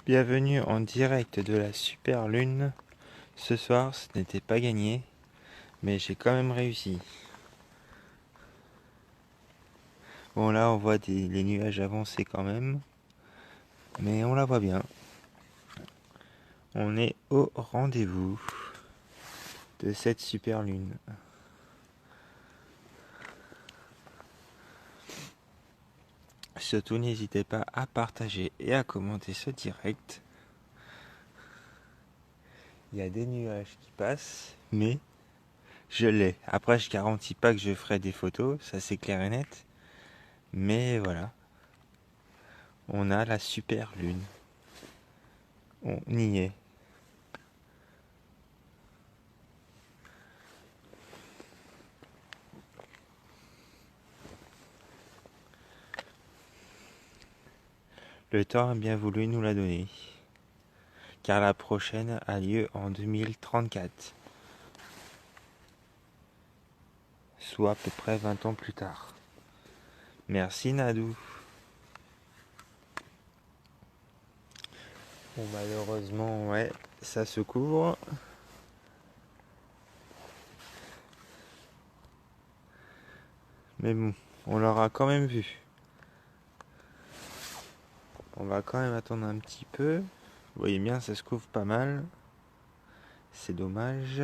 Bienvenue en direct de la super lune. Ce soir, ce n'était pas gagné, mais j'ai quand même réussi. Bon, là, on voit les nuages avancer quand même, mais on la voit bien. On est au rendez-vous de cette super lune. Surtout, n'hésitez pas à partager et à commenter ce direct. Il y a des nuages qui passent, mais je l'ai. Après, je garantis pas que je ferai des photos, ça c'est clair et net. Mais voilà, on a la super lune. On y est. Le temps a bien voulu nous la donner, car la prochaine a lieu en 2034, soit à peu près 20 ans plus tard. Merci Nadou. Bon, malheureusement, ouais, ça se couvre. Mais bon, on l'aura quand même vu. On va quand même attendre un petit peu. Vous voyez bien, ça se couvre pas mal. C'est dommage.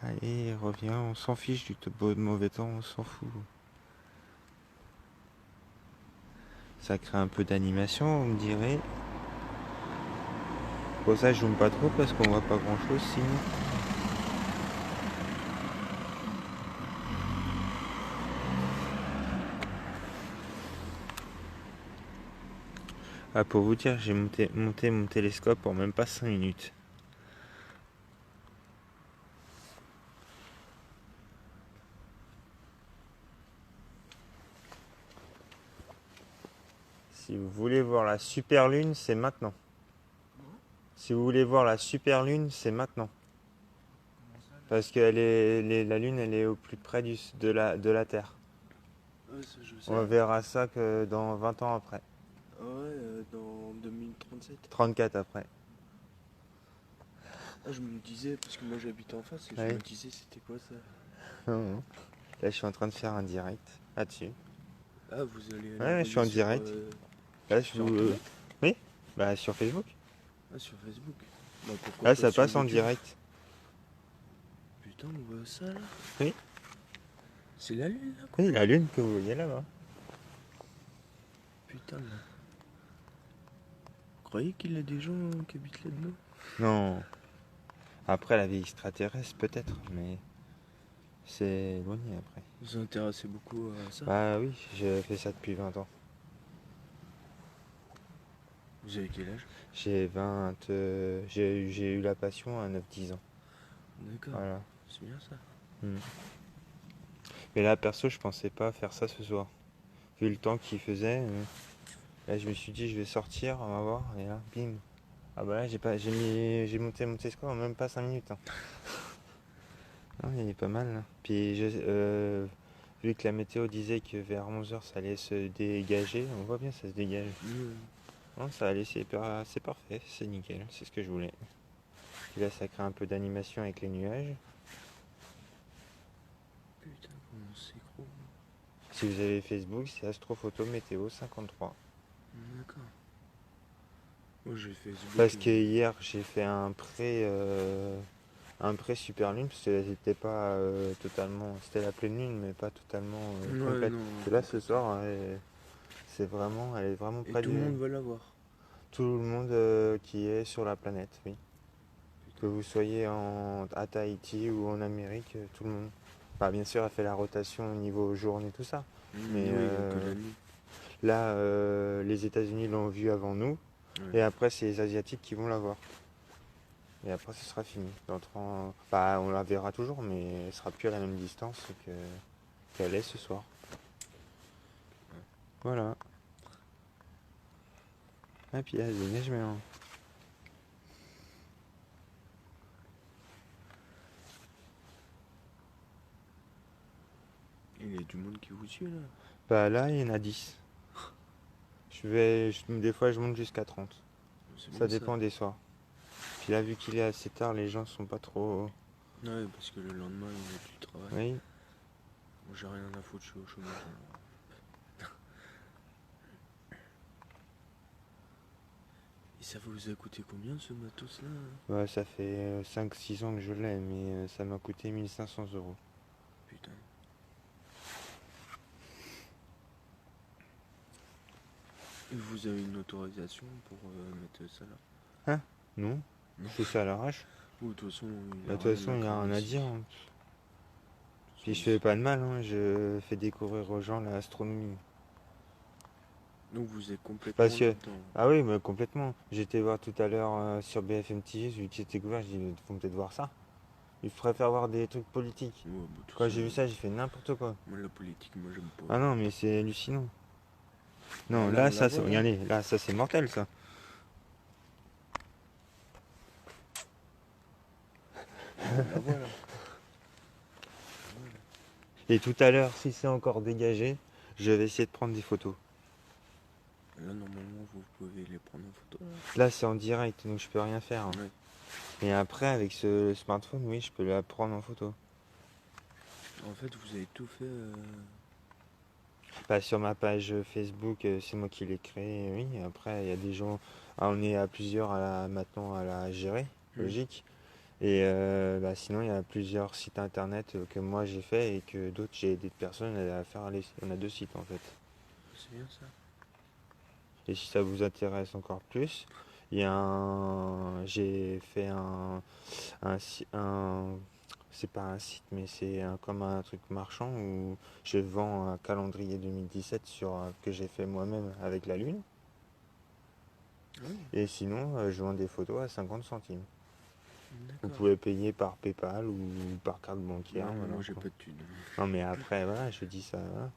Allez, reviens, on s'en fiche du beau de mauvais temps, on s'en fout. Ça crée un peu d'animation, vous me direz. Pour ça, je zoome pas trop parce qu'on voit pas grand chose sinon. Ah, pour vous dire, j'ai monté mon télescope en même pas 5 minutes. Si vous voulez voir la super lune, c'est maintenant. Si vous voulez voir la super lune, c'est maintenant. Parce que la lune, elle est au plus près de la Terre. Ouais, ça, je sais. On verra ça que dans 20 ans après. Ah ouais, dans 2037. 34 après. Ah, je me disais, parce que moi j'habite en face, et je Oui. me disais, c'était quoi ça? Non. Là, je suis en train de faire un direct là-dessus. Ah, vous allez Ouais, je suis l'envoyer en direct. Là, je sur vous. Internet? Oui. Bah, sur Facebook. Ah, sur Facebook. Bah, pourquoi Là, pas ça sur passe en YouTube? direct. Putain, on voit ça là? Oui. C'est la lune là, quoi? Oui, la lune que vous voyez là-bas. Putain, là. Vous croyez qu'il y a des gens qui habitent là-dedans? Non. Après, la vie extraterrestre, peut-être, mais c'est éloigné après. Vous vous intéressez beaucoup à ça? Bah oui, j'ai fait ça depuis 20 ans. Vous avez quel âge? J'ai eu la passion à 9-10 ans. D'accord, Voilà. c'est bien ça. Mm. Mais là, perso, je pensais pas faire ça ce soir. Vu le temps qu'il faisait, là, je me suis dit, je vais sortir, on va voir. Et là, bim. Ah bah là, j'ai monté mon télescope en même pas 5 minutes. Hein. Non, il est pas mal. Là. Puis, vu que la météo disait que vers 11 h ça allait se dégager, on voit bien, ça se dégage. Non, ça allait, c'est parfait, c'est nickel, c'est ce que je voulais. Puis là, ça crée un peu d'animation avec les nuages. Putain, comment c'est gros. Si vous avez Facebook, c'est Astrophoto Météo 53. D'accord. Moi j'ai Facebook. Parce que hier, j'ai fait un pré super lune, parce que c'était pas totalement, c'était la pleine lune, mais pas totalement Ouais, complète. non. Et là, ce soir, elle est vraiment Et près tout le monde va l'avoir. tout le monde qui est sur la planète, oui. Que vous soyez à Tahiti ou en Amérique, tout le monde. Bah, bien sûr, elle fait la rotation au niveau journée, tout ça. Mais Oui, il n'y a que la nuit. là, les États-Unis l'ont vu avant nous, Ouais. et après, c'est les Asiatiques qui vont la voir. Et après, ce sera fini. Bah, on la verra toujours, mais elle sera plus à la même distance qu'elle est ce soir. Voilà. Ah, puis il y a des neiges, mais Il y a du monde qui vous suit là. bah là, il y en a 10. Des fois, je monte jusqu'à 30. C'est Ça bien dépend des soirs. Puis là, vu qu'il est assez tard, les gens sont pas trop. Ouais, parce que le lendemain, il y a du travail. Oui. Moi, j'ai rien à foutre, je suis au chômage. Et ça vous a coûté combien ce matos-là? Ouais, ça fait 5-6 ans que je l'ai, mais ça m'a coûté 1 500 euros. Putain. Et vous avez une autorisation pour mettre ça là? Hein? Non? Non. Je fais ça à l'arrache. Ou de toute façon, Bah, de toute façon, il n'y a rien à dire, hein. Puis je fais pas de mal, hein. Je fais découvrir aux gens l'astronomie. Donc vous êtes complètement Parce que. là-dedans. Ah oui, mais complètement. J'étais voir tout à l'heure sur BFM TV, j'ai vu qu'il était couvert, j'ai dit, faut peut-être voir ça. Ils préfèrent voir des trucs politiques. Ouais, bah, tout Quand ça, j'ai vu ça, j'ai fait n'importe quoi. moi, la politique, moi, j'aime pas. Ah non, mais c'est hallucinant. Non, Là, là, on la ça, voit, là. regardez, là, ça, c'est mortel, ça. La voilà. Et tout à l'heure, si c'est encore dégagé, je vais essayer de prendre des photos. Là, normalement, vous pouvez les prendre en photo. Là. Là, c'est en direct, donc je peux rien faire, hein. Ouais. Et après, avec ce smartphone, oui, je peux la prendre en photo. En fait, vous avez tout fait. Bah, sur ma page Facebook, c'est moi qui l'ai créé, oui. Après, il y a des gens. Ah, on est à plusieurs maintenant à la gérer, logique. Et bah, sinon, il y a plusieurs sites internet que moi j'ai fait et que d'autres j'ai aidé de personnes à faire. On a 2 sites en fait. C'est bien ça. Et si ça vous intéresse encore plus, il y a j'ai fait c'est pas un site, mais c'est comme un truc marchand où je vends un calendrier 2017 que j'ai fait moi-même avec la Lune. Oui, Et sinon, je vends des photos à 50 centimes. Vous d'accord. pouvez payer par PayPal ou par carte bancaire. Non, Voilà, moi, j'ai quoi. pas de thunes. Non, mais après, voilà, je dis ça, voilà.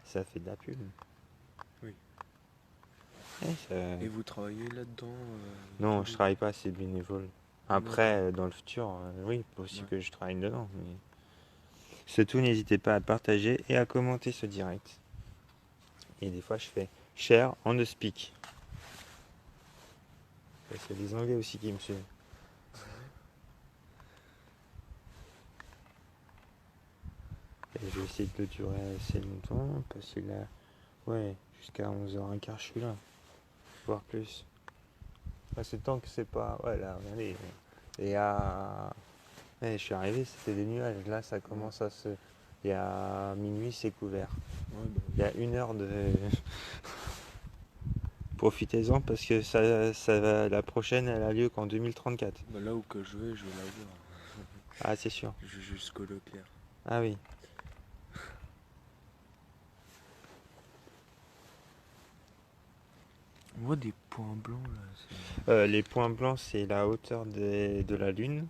Ça fait de la pub. Oui. Ouais, Et vous travaillez là-dedans non, tous je les travaille pas, c'est bénévole. Après, dans le futur, oui, possible Ouais. que je travaille dedans. Mais... C'est tout, n'hésitez pas à partager et à commenter ce direct. Et des fois, je fais share on the speak. C'est les Anglais aussi qui me suivent. Et je vais essayer de le durer assez longtemps, parce que là, ouais, jusqu'à 11h15, je suis là. Voire plus. C'est tant que c'est pas. Ouais, là, regardez. Et à. Ouais, je suis arrivé, c'était des nuages. Là, ça commence à se. Il y a minuit, c'est couvert. Ouais, bah, Il y a 1 heure de. Profitez-en parce que la prochaine, elle a lieu qu'en 2034. bah, là où que je vais la voir. Ah, c'est sûr. Je vais jusqu'au Leclerc. Ah oui. On voit des points blancs là. Les points blancs, c'est la hauteur de la Lune.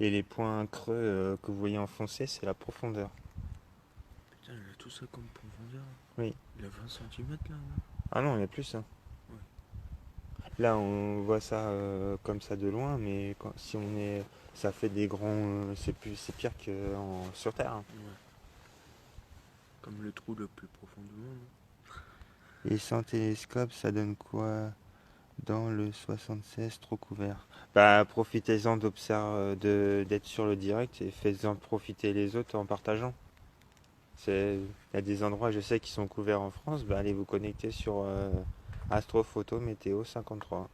Et les points creux que vous voyez enfoncés, c'est la profondeur. Putain, il a tout ça comme profondeur. Oui. Il a 20 cm là, non? Ah non, il y a plus, hein. Ouais. Là, on voit ça comme ça de loin, mais si on est, ça fait des grands, c'est pire que sur Terre, hein. Ouais. Comme le trou le plus profond du monde. Et sans télescope, ça donne quoi dans le 76 trop couvert? Bah, profitez-en d'être sur le direct et faites-en profiter les autres en partageant. Il y a des endroits, je sais, qui sont couverts en France. Bah, allez vous connecter sur Astrophoto Météo 53.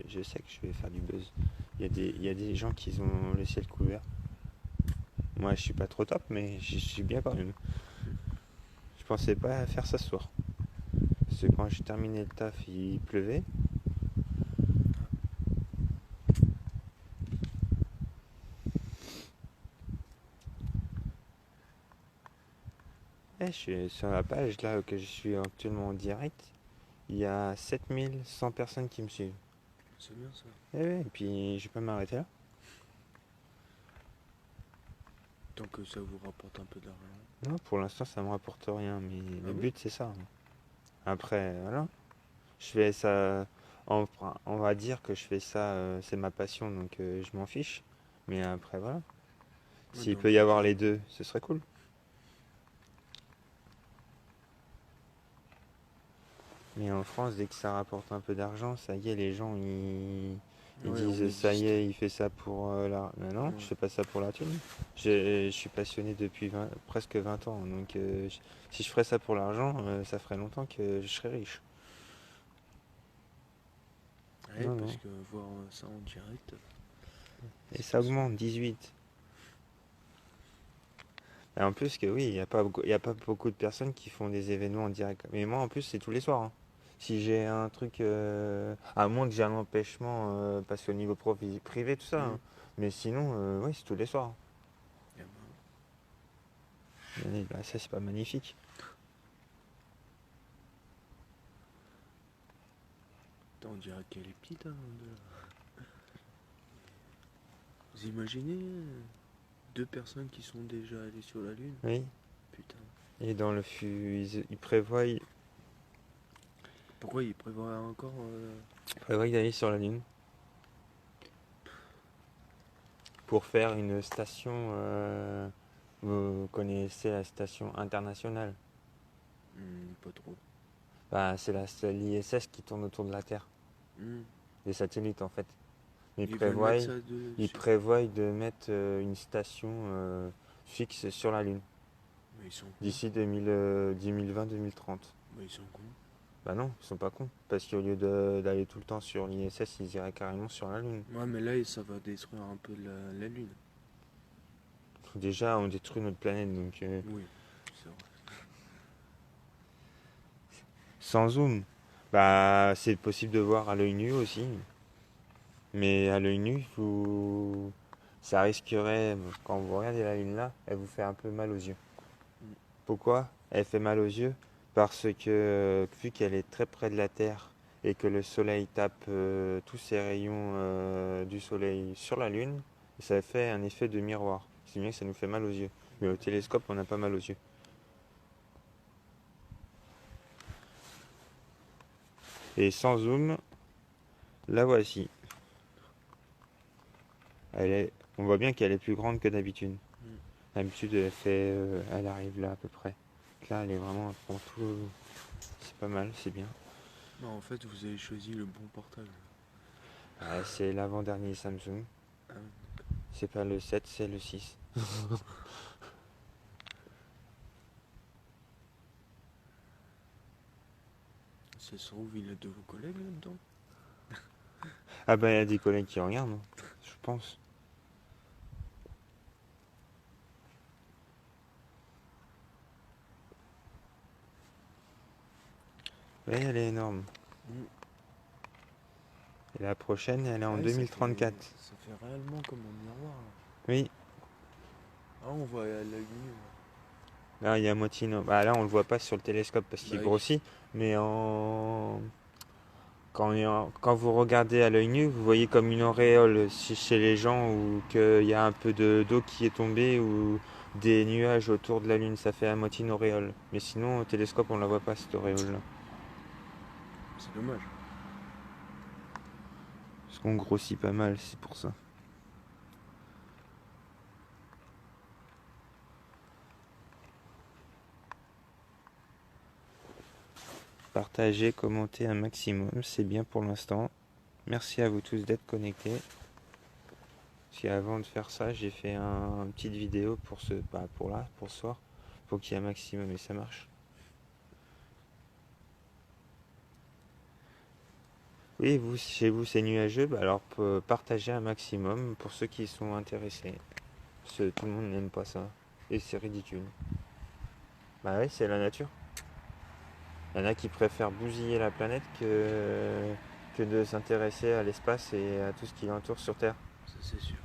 Je sais que je vais faire du buzz. Il y a des gens qui ont le ciel couvert. Moi, je suis pas trop top, mais je suis bien quand même. Je pensais pas faire ça ce soir. Parce que quand j'ai terminé le taf, il pleuvait. Je suis sur la page là que je suis actuellement en direct. Il y a 7100 personnes qui me suivent. C'est bien ça. Et puis je vais pas m'arrêter là. Tant que ça vous rapporte un peu d'argent. Non, pour l'instant ça me rapporte rien, mais le oui but c'est ça. Après, voilà. Je fais ça. On va dire que je fais ça, c'est ma passion, donc je m'en fiche. Mais après, voilà. S'il dans peut le y avoir futur. les deux, ce serait cool. Mais en France, dès que ça rapporte un peu d'argent, ça y est, les gens ils Ouais, on disent ça y existe. est, il fait ça pour la. Non, non, je Ouais. fais pas ça pour la thune. Je suis passionné depuis presque 20 ans. Donc si je ferais ça pour l'argent, ça ferait longtemps que je serais riche. Ouais, Non, parce non. que voir ça en direct, Et c'est ça pas ça. augmente, 18. Et en plus que oui, il y a pas beaucoup de personnes qui font des événements en direct. Mais moi en plus c'est tous les soirs, hein. Si j'ai un truc, à moins que j'ai un empêchement parce qu'au niveau privé tout ça, Hmm. hein. Mais sinon, oui c'est tous les soirs. Eh ben, Mais bah, ça c'est pas magnifique. putain, on dirait qu'elle est petite, hein, Vous imaginez deux personnes qui sont déjà allées sur la Lune? Oui. Putain. Et dans ils prévoient, Pourquoi ils prévoient encore ils prévoient d'aller sur la Lune pour faire une station. Vous connaissez la station internationale? pas trop. Bah, c'est l'ISS qui tourne autour de la Terre. Hmm. Des satellites en fait. Ils Ils veulent mettre prévoient, ça ils dessus. prévoient de mettre une station fixe sur la Lune Mais ils sont cons. d'ici 2020-2030. Mais ils sont cons. Bah non, ils sont pas cons. Parce qu'au lieu d'aller tout le temps sur l'ISS, ils iraient carrément sur la Lune. Ouais, mais là, ça va détruire un peu la Lune. Déjà, on détruit notre planète, donc Oui, c'est vrai. sans zoom, bah c'est possible de voir à l'œil nu aussi. Mais à l'œil nu, ça risquerait, quand vous regardez la Lune là, elle vous fait un peu mal aux yeux. Hmm. Pourquoi elle fait mal aux yeux? Parce que vu qu'elle est très près de la Terre et que le Soleil tape tous ses rayons du Soleil sur la Lune, ça fait un effet de miroir. C'est bien que ça nous fait mal aux yeux. Mais au télescope, on n'a pas mal aux yeux. Et sans zoom, la voici. On voit bien qu'elle est plus grande que d'habitude. Hmm. D'habitude, elle arrive là à peu près. Là, elle est vraiment pour tout. C'est pas mal, c'est bien. Non, en fait, vous avez choisi le bon portable. C'est l'avant-dernier Samsung. Ah, C'est pas le 7, c'est le 6. ça se trouve, il y a de vos collègues là-dedans. Ah bah il y a des collègues qui regardent, hein, je pense. Oui, elle est énorme. Hmm. Et la prochaine, elle est en Ouais, 2034. ça fait réellement comme un miroir, là. Oui, Ah, on voit à l'œil nu. là il y a moitié. Bah là on le voit pas sur le télescope parce Bah qu'il oui. grossit, mais quand vous regardez à l'œil nu, vous voyez comme une auréole chez les gens ou qu'il y a un peu d'eau qui est tombée ou des nuages autour de la Lune, ça fait à moitié une auréole. Mais sinon au télescope on la voit pas cette auréole-là. C'est dommage. Parce qu'on grossit pas mal, c'est pour ça. Partagez, commentez un maximum, c'est bien pour l'instant. Merci à vous tous d'être connectés. Parce qu'avant de faire ça, j'ai fait une petite vidéo pour pour ce soir, pour qu'il y ait un maximum et ça marche. Oui, vous, chez vous c'est nuageux, bah alors partagez un maximum pour ceux qui sont intéressés. Parce que tout le monde n'aime pas ça. Et c'est ridicule. Bah oui, c'est la nature. Il y en a qui préfèrent bousiller la planète que de s'intéresser à l'espace et à tout ce qui l'entoure sur Terre. Ça, c'est sûr.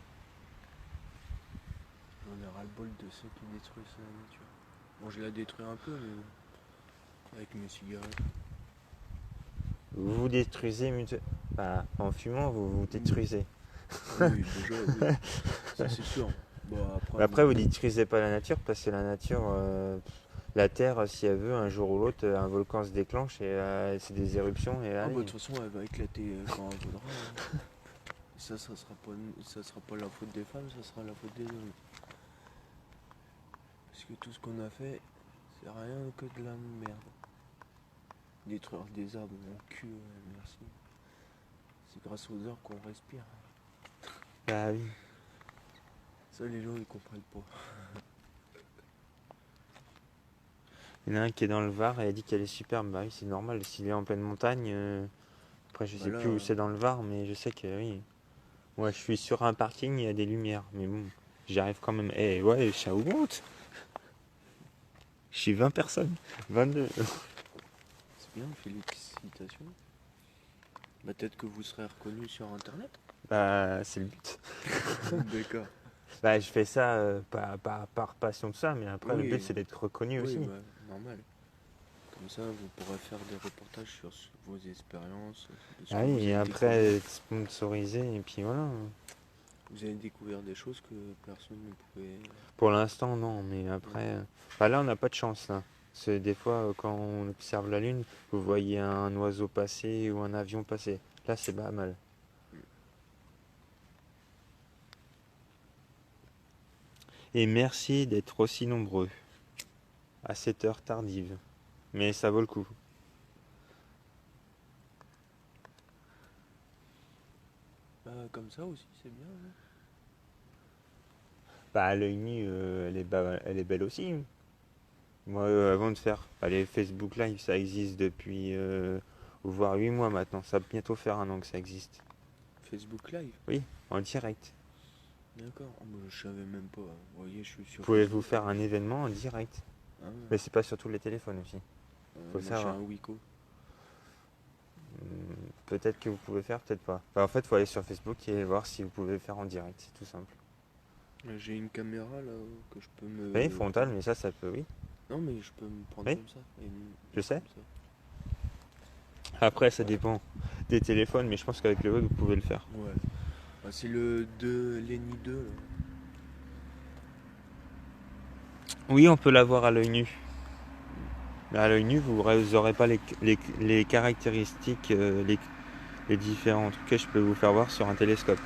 J'en ai ras-le-bol de ceux qui détruisent la nature. Bon, je la détruis un peu, mais bon, avec mes cigarettes. Vous vous détruisez bah, en fumant, vous vous détruisez. Oui, déjà, oui. Ça, c'est sûr. Bon, après, Mais après, vous bon. détruisez pas la nature parce que la nature, la Terre, si elle veut, un jour ou l'autre, un volcan se déclenche et c'est des éruptions et Ah, bah, de allez. toute façon, elle va éclater quand elle voudra, hein. Ça sera pas la faute des femmes, ça sera la faute des hommes. Parce que tout ce qu'on a fait, c'est rien que de la merde. Détruire des arbres, mon cul, ouais, merci. C'est grâce aux arbres qu'on respire. Bah oui. Ça, les gens, ils comprennent pas. Il y en a un qui est dans le Var et elle dit qu'elle est superbe. Bah oui, c'est normal. S'il est en pleine montagne, après je Bah sais là, plus où c'est dans le Var, mais je sais que oui. Moi je suis sur un parking, il y a des lumières. Mais bon, j'arrive quand même. Eh ouais, ça augmente. Je suis 20 personnes. 22. c'est bien, félicitations. Bah, peut-être que vous serez reconnu sur internet. Bah c'est le but. D'accord. Bah je fais ça pas par passion de ça, mais après le but Oui, c'est d'être reconnu oui, aussi. bah, normal. Comme ça, vous pourrez faire des reportages sur vos expériences, de ce Ah que oui, vous et avez après découvert. être sponsorisé, et puis voilà. Vous avez découvert des choses que personne ne pouvait. Pour l'instant, non, mais Ouais. après. Bah là, on n'a pas de chance, là. C'est des fois, quand on observe la Lune, vous voyez un oiseau passer ou un avion passer. Là, c'est pas mal. Et merci d'être aussi nombreux à cette heure tardive. Mais ça vaut le coup. Bah, comme ça aussi, c'est bien. Hein. Bah, à l'œil nu, elle est belle aussi. Moi, avant de faire les Facebook Live, ça existe depuis voire 8 mois maintenant. Ça va bientôt faire un an que ça existe. Facebook Live. Oui, en direct. D'accord. Oh, bah, je savais même pas. Vous voyez, je suis Vous sur pouvez vous Facebook. faire un événement en direct. Ah, ouais. Mais c'est pas sur tous les téléphones aussi. Faut Moi, je suis savoir. un Wiko. Peut-être que vous pouvez faire, peut-être pas. Bah, en fait, il faut aller sur Facebook et voir si vous pouvez faire en direct, c'est tout simple. J'ai une caméra là que je peux Oui, me frontal, prendre. mais ça peut, oui. Non, mais je peux me prendre Oui, comme ça. je sais. Comme ça. Après, ça dépend des téléphones, mais je pense qu'avec le web, vous pouvez le faire. Ouais. Bah, c'est le 2, l'ENI 2. Là. Oui, on peut l'avoir à l'œil nu. Mais à l'œil nu, vous n'aurez pas les caractéristiques, les différents trucs que je peux vous faire voir sur un télescope.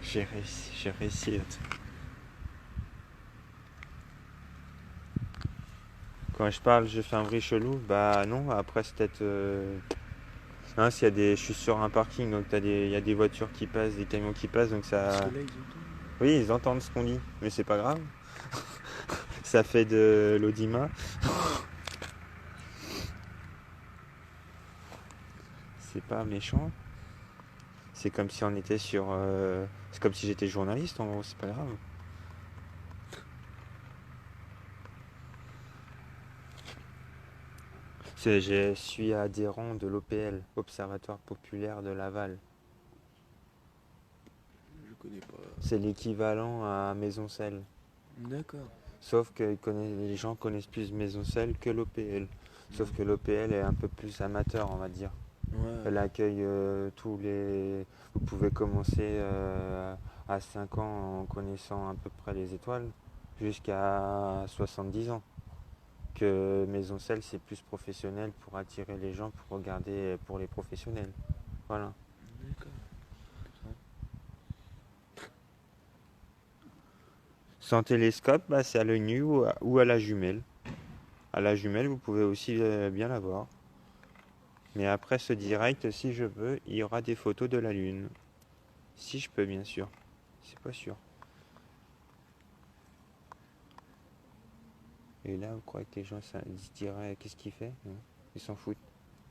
J'ai réussi. Quand je parle, je fais un bruit chelou. Bah non, après c'est peut-être. Non, je suis sur un parking, donc il y a des voitures qui passent, des camions qui passent, donc Parce ça. que là, ils entendent. Oui, ils entendent ce qu'on dit, mais c'est pas grave. Ça fait de l'audimat. C'est pas méchant. C'est comme si on était sur. C'est comme si j'étais journaliste en gros, c'est pas grave. Je suis adhérent de l'OPL, Observatoire Populaire de Laval. Je connais pas. C'est l'équivalent à Maisoncelles. D'accord. Sauf que les gens connaissent plus Maisoncelles que l'OPL. Sauf que l'OPL est un peu plus amateur, on va dire. Ouais. Elle accueille tous les. Vous pouvez commencer à 5 ans en connaissant à peu près les étoiles, jusqu'à 70 ans. Que Maisoncelles, c'est plus professionnel pour attirer les gens, pour regarder pour les professionnels. Voilà. D'accord. Sans télescope, bah, c'est à l'œil nu ou à la jumelle. À la jumelle, vous pouvez aussi bien la voir. Mais après ce direct, si je veux, il y aura des photos de la Lune. Si je peux, bien sûr. C'est pas sûr. Et là, vous croyez que les gens ils se diraient qu'est-ce qu'il fait? Non, ils s'en foutent.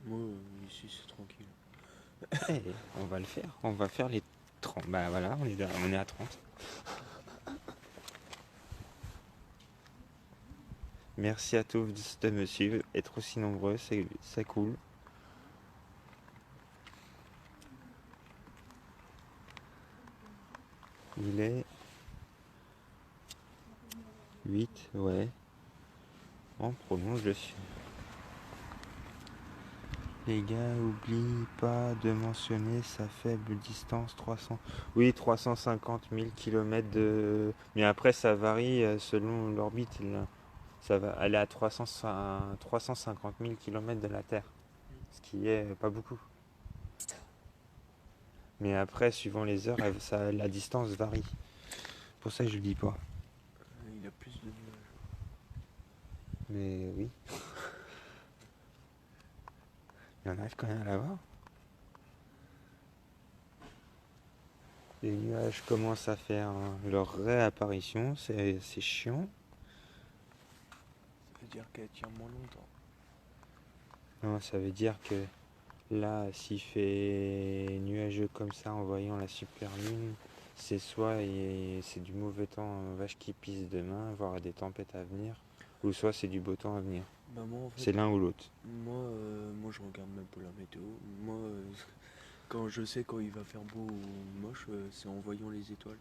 Moi, ici, c'est tranquille. Eh, on va le faire. On va faire les 30. Bah voilà, on est à 30. Merci à tous de me suivre. Être aussi nombreux, c'est cool. Il est 8, ouais. On prolonge le suivi. Les gars, oublie pas de mentionner sa faible distance, 300. Oui, 350 000 km de. Mais après, ça varie selon l'orbite. Là. Ça va aller à 350 000 km de la Terre, ce qui est pas beaucoup. Mais après, suivant les heures, la distance varie. Pour ça que je le dis pas. Il a plus de nuages. Mais oui, il en arrive quand même à l'avoir. Les nuages commencent à faire leur réapparition, c'est chiant. Ça veut dire qu'elle tient moins longtemps. Non, ça veut dire que là, s'il fait nuageux comme ça en voyant la super lune, c'est c'est du mauvais temps, vache qui pisse demain, voire des tempêtes à venir, ou soit c'est du beau temps à venir. Bah moi en fait, C'est l'un ou l'autre. moi je regarde même pas la météo. Moi quand je sais quand il va faire beau ou moche, c'est en voyant les étoiles.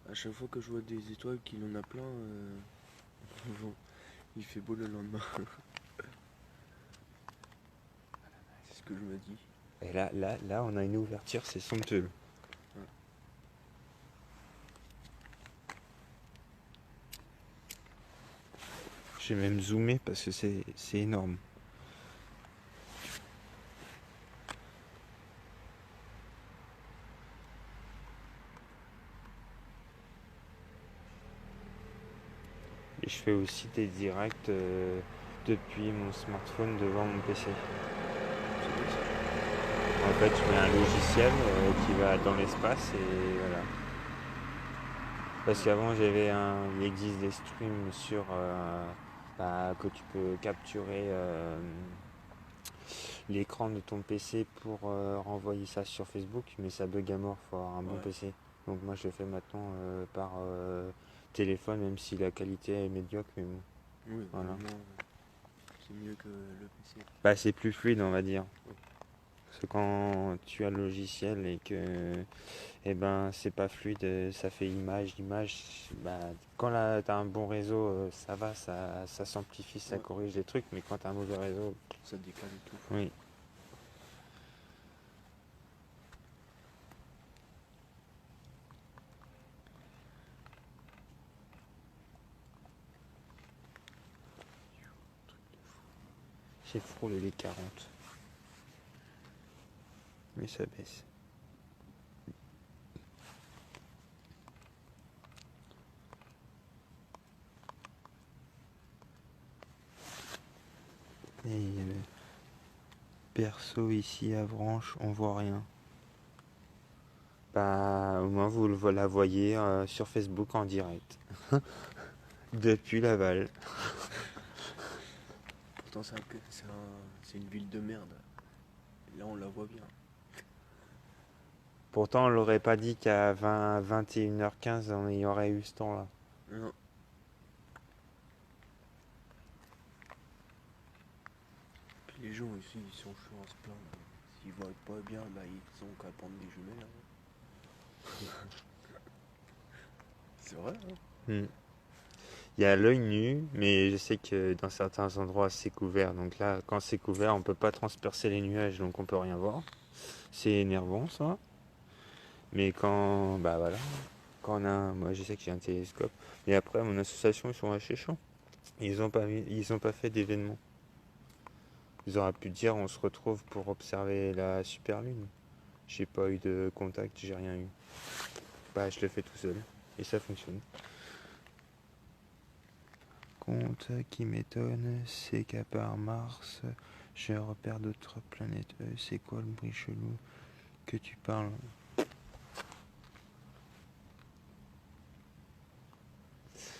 À chaque fois que je vois des étoiles qu'il en a plein, bon, il fait beau le lendemain. C'est ce que je me dis. Et là, on a une ouverture, c'est somptueux. Ouais. J'ai même zoomé parce que c'est énorme. Et je fais aussi des directs depuis mon smartphone devant mon PC. C'est bien ça. En fait, je mets un logiciel qui va dans l'espace et voilà. Parce qu'avant, il existe des streams sur que tu peux capturer l'écran de ton PC pour renvoyer ça sur Facebook, mais ça bug à mort, faut avoir un bon Ouais. PC. Donc moi, je le fais maintenant par téléphone, même si la qualité est médiocre, mais bon, Oui, voilà. vraiment, c'est mieux que le PC. Bah, c'est plus fluide, on va dire. Oui. Parce que quand tu as le logiciel et que c'est pas fluide, ça fait image, bah, quand là t'as un bon réseau, ça va, ça s'amplifie, ça Ouais. corrige des trucs, mais quand t'as un mauvais réseau, Ça décale et tout. oui. J'ai frôlé les 40. Mais ça baisse. Et perso ici à Branche, on voit rien. Bah au moins vous la voyez sur Facebook en direct. Depuis Laval. Pourtant c'est une ville de merde. Là on la voit bien. Pourtant on l'aurait pas dit qu'à 21h15 on y aurait eu ce temps-là. Non. Puis les gens ici ils sont chauds à se plaindre. S'ils voient pas bien, bah ils ont qu'à prendre des jumelles. Hein. C'est vrai, hein. Hmm. Il y a l'œil nu, mais je sais que dans certains endroits c'est couvert. Donc là, quand c'est couvert, on peut pas transpercer les nuages, donc on peut rien voir. C'est énervant ça. Mais bah voilà, moi je sais que j'ai un télescope. Mais après, mon association, ils sont assez chiants. Ils ont pas fait d'événement. Ils auraient pu dire, on se retrouve pour observer la super lune. J'ai pas eu de contact, j'ai rien eu. Bah, je le fais tout seul et ça fonctionne. Compte qui m'étonne, c'est qu'à part Mars, je repère d'autres planètes. C'est quoi le bruit chelou que tu parles?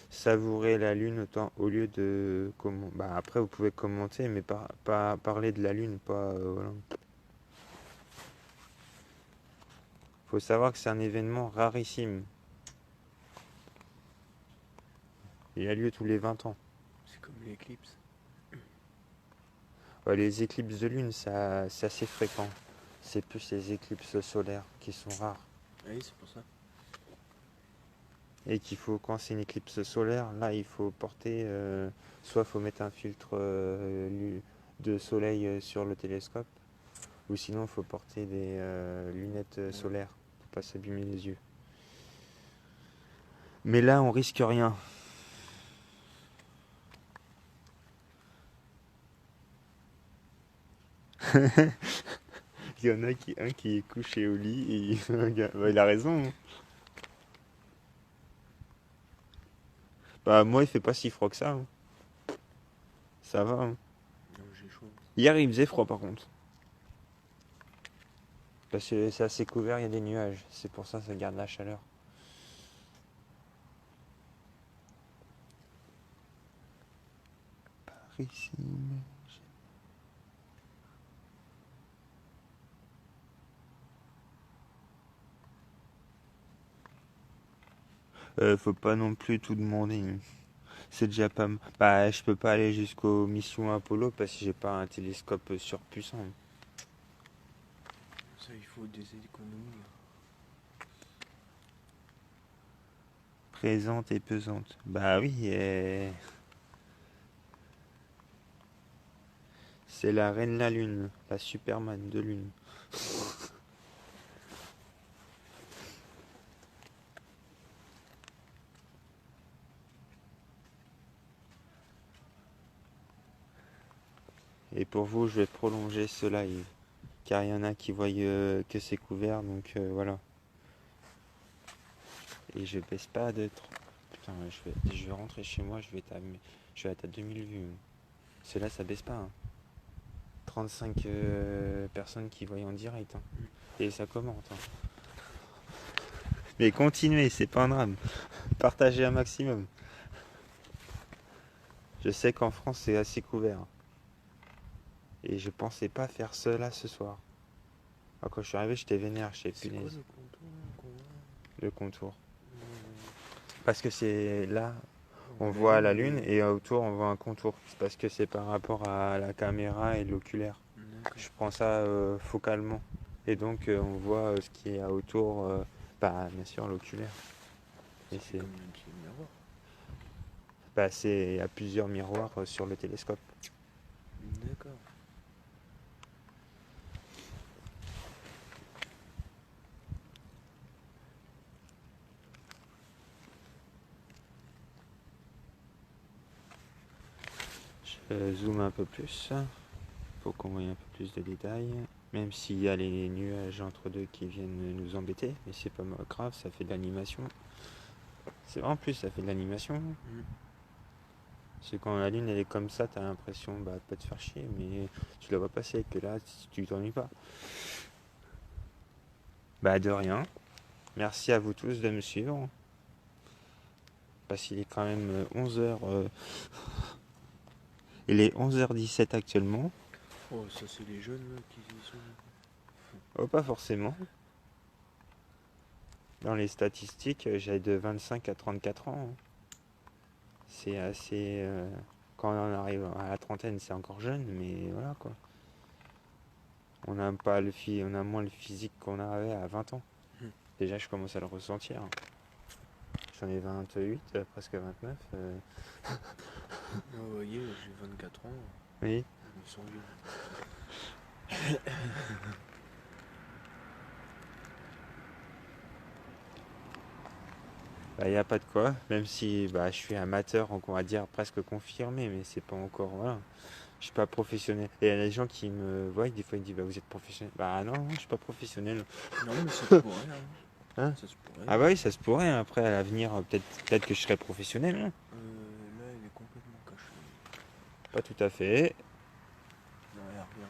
Savourer la lune au lieu de comment. Bah après vous pouvez commenter, mais pas parler de la lune, pas voilà. Faut savoir que c'est un événement rarissime. Il a lieu tous les 20 ans. C'est comme l'éclipse. Ouais, les éclipses de lune, c'est assez fréquent. C'est plus les éclipses solaires qui sont rares. Oui, c'est pour ça. Et quand c'est une éclipse solaire, là il faut porter, soit faut mettre un filtre de soleil sur le télescope, ou sinon il faut porter des lunettes Ouais. solaires pour pas s'abîmer les yeux. Mais là on risque rien. Il y en a un qui est couché au lit et bah, il a raison, hein. Bah moi il fait pas si froid que ça, hein. Ça va, hein. Non, j'ai chaud. Hier il faisait froid par contre. Parce que c'est assez couvert, il y a des nuages. C'est pour ça que ça garde la chaleur. Par ici. Faut pas non plus tout demander, hein. C'est déjà pas. Bah, je peux pas aller jusqu'aux missions Apollo parce que j'ai pas un télescope surpuissant. Ça, il faut des économies. Présente et pesante. Bah oui, c'est la reine la lune, la Superman de lune. Et pour vous, je vais prolonger ce live. Car il y en a qui voient que c'est couvert, donc voilà. Et je baisse pas de trop. Putain, je vais rentrer chez moi, je vais être à 2000 vues. Cela, ça baisse pas, hein. 35 personnes qui voient en direct, hein. Et ça commente, hein. Mais continuez, c'est pas un drame. Partagez un maximum. Je sais qu'en France, c'est assez couvert. Et je pensais pas faire cela ce soir. Alors, quand je suis arrivé, j'étais vénère, j'étais C'est quoi punaise. le contour qu'on voit Le contour. Parce que c'est là, on La voit la lune, lune et autour, on voit un contour. C'est parce que c'est par rapport à la caméra et l'oculaire. D'accord. Je prends ça focalement. Et donc, on voit ce qui est autour, bah, bien sûr, l'oculaire. Et C'est c'est comme un petit miroir. bah, il y a plusieurs miroirs sur le télescope. D'accord. Je zoome un peu plus pour qu'on voit un peu plus de détails. Même s'il y a les nuages entre deux qui viennent nous embêter, mais c'est pas grave, ça fait de l'animation. C'est vrai, en plus, ça fait de l'animation. C'est quand la lune elle est comme ça, t'as l'impression bah, de pas te faire chier, mais tu la vois passer, que là tu t'ennuies pas. Bah de rien. Merci à vous tous de me suivre. Parce qu'il est quand même 11h. Il est 11h17 actuellement. Oh, ça, c'est les jeunes là, qui y sont. Oh, pas forcément. Dans les statistiques, j'ai de 25 à 34 ans, hein. C'est assez. Quand on arrive à la trentaine, c'est encore jeune, mais voilà quoi. On a pas on a moins le physique qu'on avait à 20 ans. Déjà, je commence à le ressentir. J'en ai 28, presque 29. Vous voyez, j'ai 24 ans. Oui. Je me sens vieux. Bah, y a pas de quoi, même si bah, je suis amateur, donc on va dire presque confirmé, mais c'est pas encore. Voilà. Je suis pas professionnel. Et il y a des gens qui me voient, des fois ils me disent bah, vous êtes professionnel. Bah non, je suis pas professionnel. Non, mais ça se pourrait. Hein. Hein? Ça se pourrait. Ah bah oui, ça se pourrait, hein. Après à l'avenir, peut-être que je serai professionnel, hein. Là, il est complètement caché. Pas tout à fait. Non, il n'y a rien.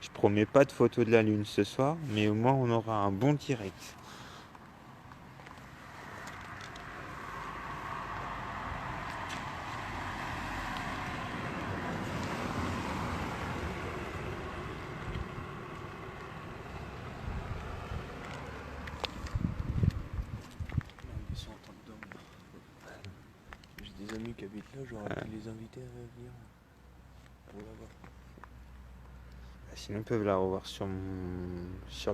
Je promets pas de photos de la lune ce soir, mais au moins on aura un bon direct. Merde, ils sont en train de dormir. J'ai des amis qui habitent là, j'aurais pu les inviter à venir pour la voir. Sinon ils peuvent la revoir sur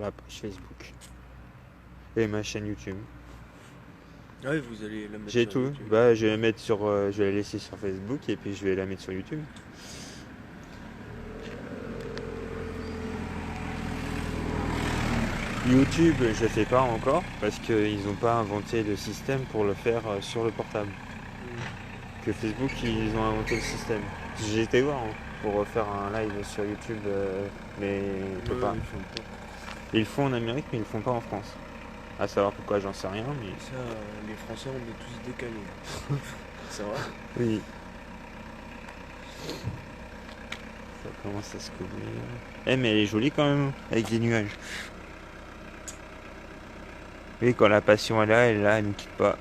la page Facebook et ma chaîne YouTube. Ah oui, vous allez la mettre J'ai sur tout. YouTube. Bah je vais la mettre je vais la laisser sur Facebook et puis je vais la mettre sur YouTube. YouTube, je ne sais pas encore parce qu'ils n'ont pas inventé de système pour le faire sur le portable. Que Facebook, ils ont inventé le système. J'ai été voir hein, pour refaire un live sur YouTube, mais on peut pas. Ils font pas. Ils le font en Amérique, mais ils le font pas en France. À savoir pourquoi, j'en sais rien, mais. Ça, les Français, on est tous décalés. C'est vrai. Oui. Ça commence à se couvrir. Eh, mais elle est jolie quand même, avec des nuages. Oui, quand la passion elle est là, elle ne quitte pas.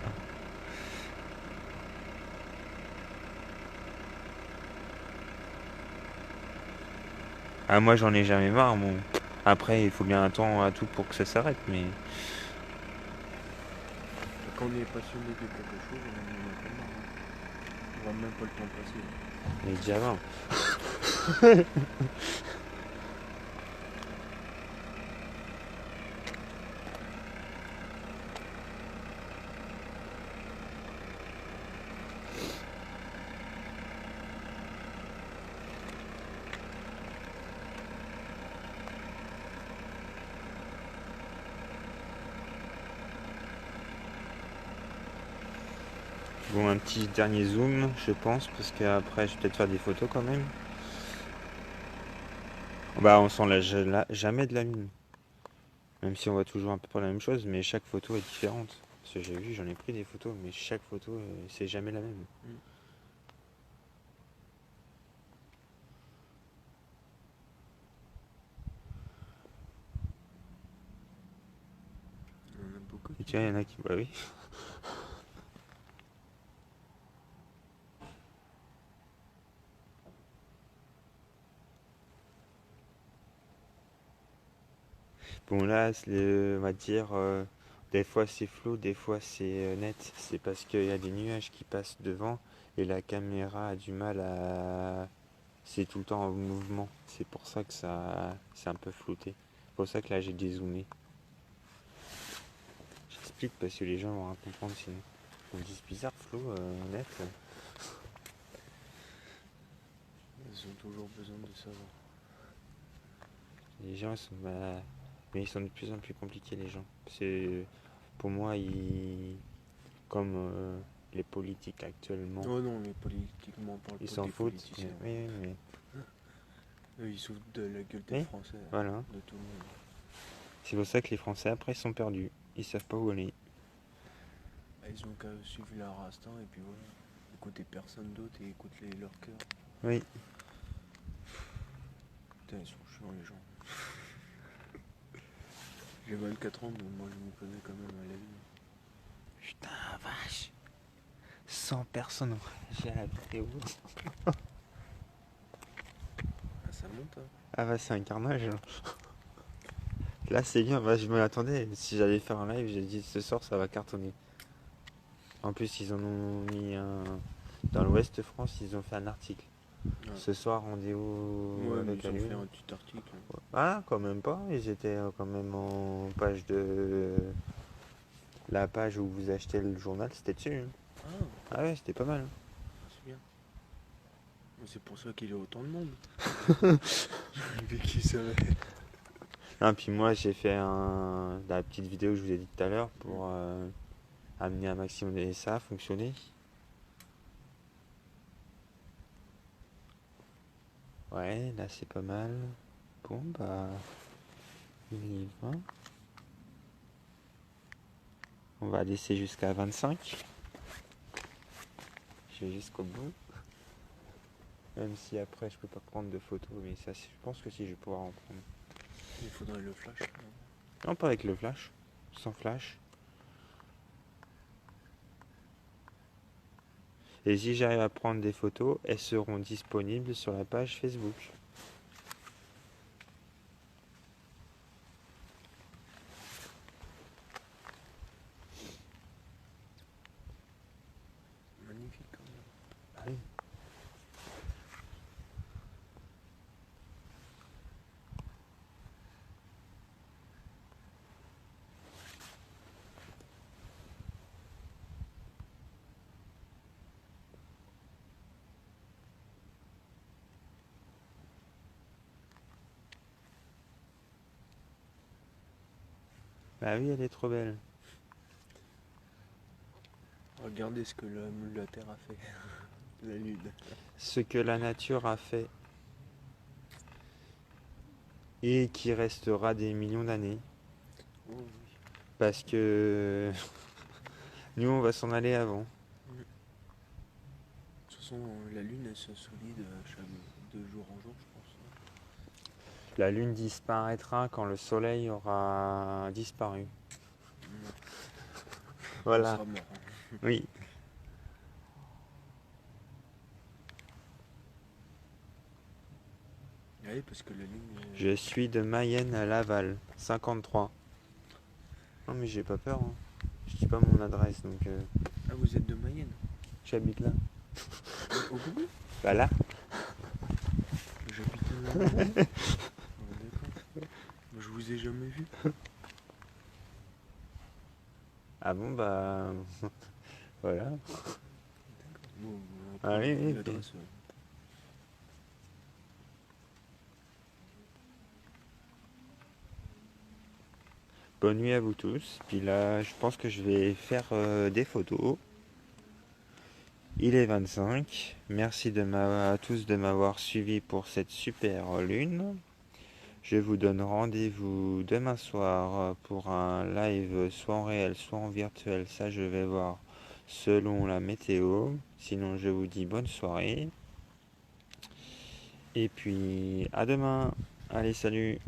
Ah, moi j'en ai jamais marre, bon. Après, il faut bien un temps à tout pour que ça s'arrête, mais. Quand on est passionné de quelque chose, on en a pas marre. On voit même pas le temps passer. Il est déjà 20. Bon, un petit dernier zoom, je pense, parce qu'après, je vais peut-être faire des photos quand même. Bah, on s'en lâche jamais de la lune. Même si on voit toujours un peu pas la même chose, mais chaque photo est différente. Parce que j'ai vu, j'en ai pris des photos, mais chaque photo, c'est jamais la même. On en a beaucoup. Et tu vois, il y en a qui. Bah oui. Bon, là, on va dire, des fois c'est flou, des fois c'est net. C'est parce qu'il y a des nuages qui passent devant et la caméra a du mal à. C'est tout le temps en mouvement. C'est pour ça que ça, c'est un peu flouté. C'est pour ça que là j'ai dézoomé. J'explique parce que les gens vont rien comprendre sinon. On me dit c'est bizarre, flou, net. Ils ont toujours besoin de savoir. Les gens ils sont. Mais ils sont de plus en plus compliqués les gens. C'est. Pour moi, comme les politiques actuellement, Oh non, les politiquement, on parle ils pas s'en des foutent. politiciens. Oui, mais. Eux, ils souffrent de la gueule des Oui, Français. voilà. De tout le monde. C'est pour ça que les Français après sont perdus. Ils savent pas où aller. Ils ont qu'à suivre leur instinct et puis voilà. Écouter personne d'autre et écouter leur cœur. Oui. Putain, ils sont chiants les gens. J'ai 24 ans, donc moi je me connais quand même à la vie. Putain, vache. 100 personnes j'ai à la vidéo. Ah, ça monte, hein. Ah bah c'est un carnage. Là c'est bien, bah, je me l'attendais. Si j'allais faire un live, j'ai dit ce soir ça va cartonner. En plus ils en ont mis un. Dans l'Ouest France, ils ont fait un article. Ouais. Ce soir rendez-vous Ouais, mais avec ils ont Alioune. fait un petit article. Ah quand même pas, ils étaient quand même en page de. La page où vous achetez le journal, c'était dessus. Hein. Ah, Ah ouais, c'était pas mal. c'est bien. C'est pour ça qu'il y a autant de monde. Mais qui savait? Ah, puis moi j'ai fait la petite vidéo que je vous ai dit tout à l'heure pour amener un maximum et ça a fonctionné. Ouais, là c'est pas mal. Bon bah il y va. On va laisser jusqu'à 25. Je vais jusqu'au bout. Même si après je peux pas prendre de photos, mais ça je pense que si je vais pouvoir en prendre. Il faudrait le flash. Non pas avec le flash. Sans flash. Et si j'arrive à prendre des photos, elles seront disponibles sur la page Facebook. Magnifique quand même. Ah oui. Bah oui, elle est trop belle. Regardez ce que la Terre a fait. La lune. Ce que la nature a fait et qui restera des millions d'années. Oh oui. Parce que nous, on va s'en aller avant. De toute façon, la lune, elle se solide de jour en jour, je pense. La lune disparaîtra quand le soleil aura disparu. Ouais. On Voilà. sera mort. Oui. Oui, parce que la lune. Je suis de Mayenne à Laval, 53. Non mais j'ai pas peur, hein. Je dis pas mon adresse donc Ah, vous êtes de Mayenne? j'habite là. Au Congo? Bah là. J'habite au Congo. Ah, d'accord. Je vous ai jamais vu. Ah bon bah voilà. Bon, Ah oui, oui, l'adresse. Bonne nuit à vous tous. Puis là, je pense que je vais faire des photos. Il est 25. Merci à tous de m'avoir suivi pour cette super lune. Je vous donne rendez-vous demain soir pour un live soit en réel, soit en virtuel. Ça, je vais voir selon la météo. Sinon, je vous dis bonne soirée. Et puis, à demain. Allez, salut.